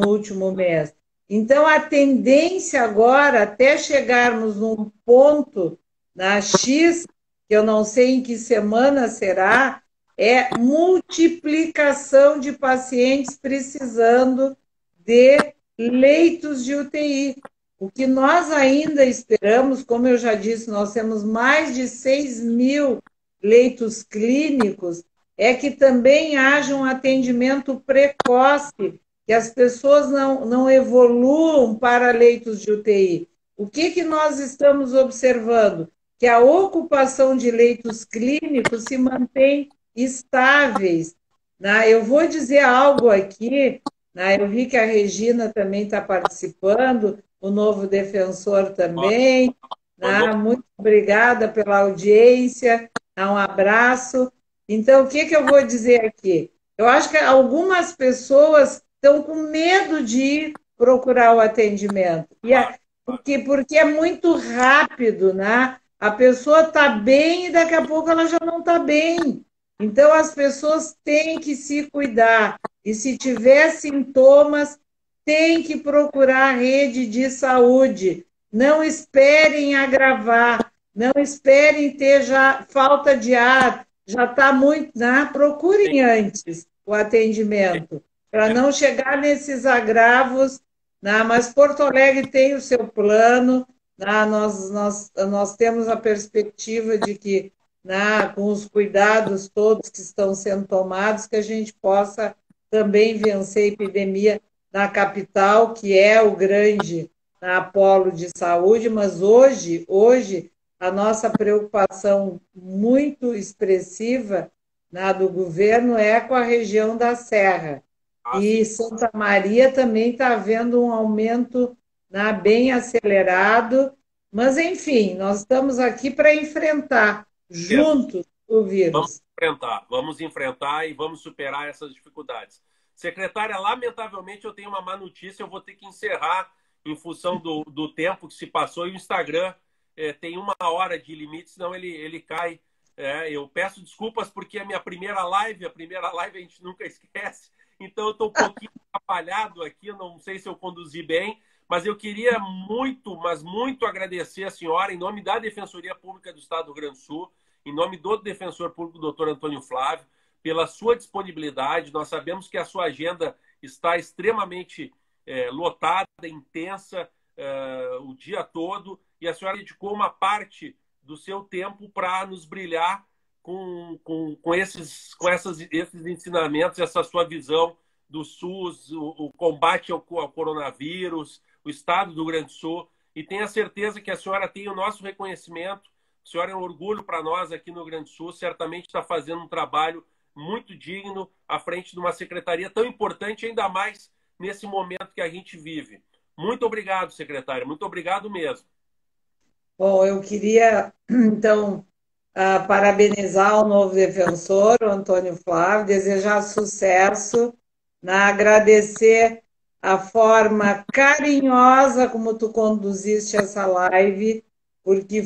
último mês. Então, a tendência agora, até chegarmos num ponto na X, que eu não sei em que semana será, é multiplicação de pacientes precisando de leitos de UTI. O que nós ainda esperamos, como eu já disse, nós temos mais de 6 mil leitos clínicos, é que também haja um atendimento precoce, que as pessoas não evoluam para leitos de UTI. O que nós estamos observando? Que a ocupação de leitos clínicos se mantém estáveis. Né? Eu vou dizer algo aqui, né? Eu vi que a Regina também está participando, o novo defensor também. Mandou. Né? Muito obrigada pela audiência, um abraço. Então, o que eu vou dizer aqui? Eu acho que algumas pessoas estão com medo de ir procurar o atendimento. Claro, claro. Porque é muito rápido, né? A pessoa está bem e daqui a pouco ela já não está bem. Então, as pessoas têm que se cuidar. E se tiver sintomas, tem que procurar a rede de saúde. Não esperem agravar, não esperem ter já falta de ar, já está muito, né? Sim, Procurem antes o sim. atendimento, para É, não chegar nesses agravos, né? Mas Porto Alegre tem o seu plano, né? Nós temos a perspectiva de que, né, com os cuidados todos que estão sendo tomados, que a gente possa também vencer a epidemia na capital, que é o grande, né, polo de saúde, mas hoje a nossa preocupação muito expressiva, né, do governo é com a região da Serra. E assim. Santa Maria também está havendo um aumento, né, bem acelerado, mas enfim, nós estamos aqui para enfrentar Isso. juntos o vírus. Vamos enfrentar e vamos superar essas dificuldades. Secretária, lamentavelmente eu tenho uma má notícia, eu vou ter que encerrar em função do tempo que se passou e o Instagram tem 1 hora de limite, senão ele cai Eu peço desculpas porque a primeira live a gente nunca esquece, então eu estou um pouquinho atrapalhado aqui, não sei se eu conduzi bem, mas eu queria muito, mas muito agradecer a senhora, em nome da Defensoria Pública do Estado do Rio Grande do Sul, em nome do Defensor Público, doutor Antônio Flávio, pela sua disponibilidade. Nós sabemos que a sua agenda está extremamente lotada, intensa, o dia todo, e a senhora dedicou uma parte do seu tempo para nos brilhar com esses ensinamentos, essa sua visão do SUS, o combate ao coronavírus, o Estado do Rio Grande do Sul. E tenha certeza que a senhora tem o nosso reconhecimento. A senhora é um orgulho para nós aqui no Rio Grande do Sul. Certamente está fazendo um trabalho muito digno à frente de uma secretaria tão importante, ainda mais nesse momento que a gente vive. Muito obrigado, secretária. Muito obrigado mesmo. Bom, eu queria, então, parabenizar o novo defensor, o Antônio Flávio, desejar sucesso, agradecer a forma carinhosa como tu conduziste essa live, porque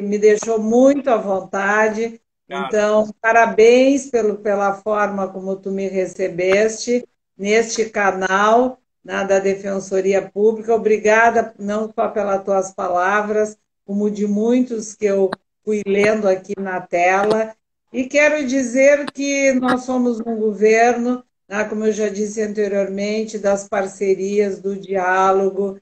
me deixou muito à vontade. Então, parabéns pela forma como tu me recebeste neste canal, da Defensoria Pública. Obrigada não só pelas tuas palavras, como de muitos que eu fui lendo aqui na tela. E quero dizer que nós somos um governo, como eu já disse anteriormente, das parcerias, do diálogo,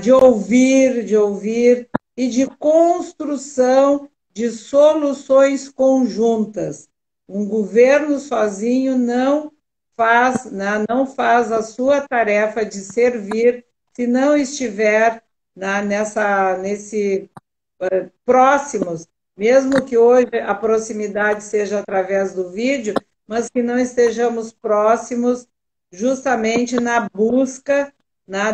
de ouvir e de construção de soluções conjuntas. Um governo sozinho não faz a sua tarefa de servir se não estiver nesse próximos, mesmo que hoje a proximidade seja através do vídeo, mas que não estejamos próximos justamente na busca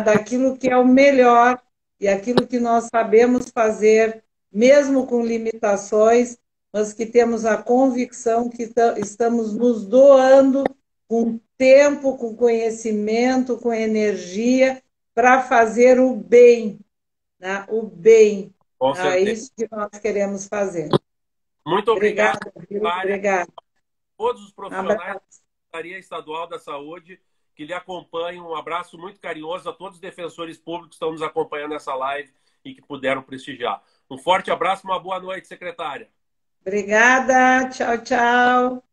daquilo que é o melhor e aquilo que nós sabemos fazer, mesmo com limitações, mas que temos a convicção que estamos nos doando com tempo, com conhecimento, com energia, para fazer o bem, o bem. É isso que nós queremos fazer. Muito obrigado. Obrigada. Todos os profissionais da Secretaria Estadual da Saúde que lhe acompanham. Um abraço muito carinhoso a todos os defensores públicos que estão nos acompanhando nessa live e que puderam prestigiar. Um forte abraço, uma boa noite, secretária. Obrigada. Tchau, tchau.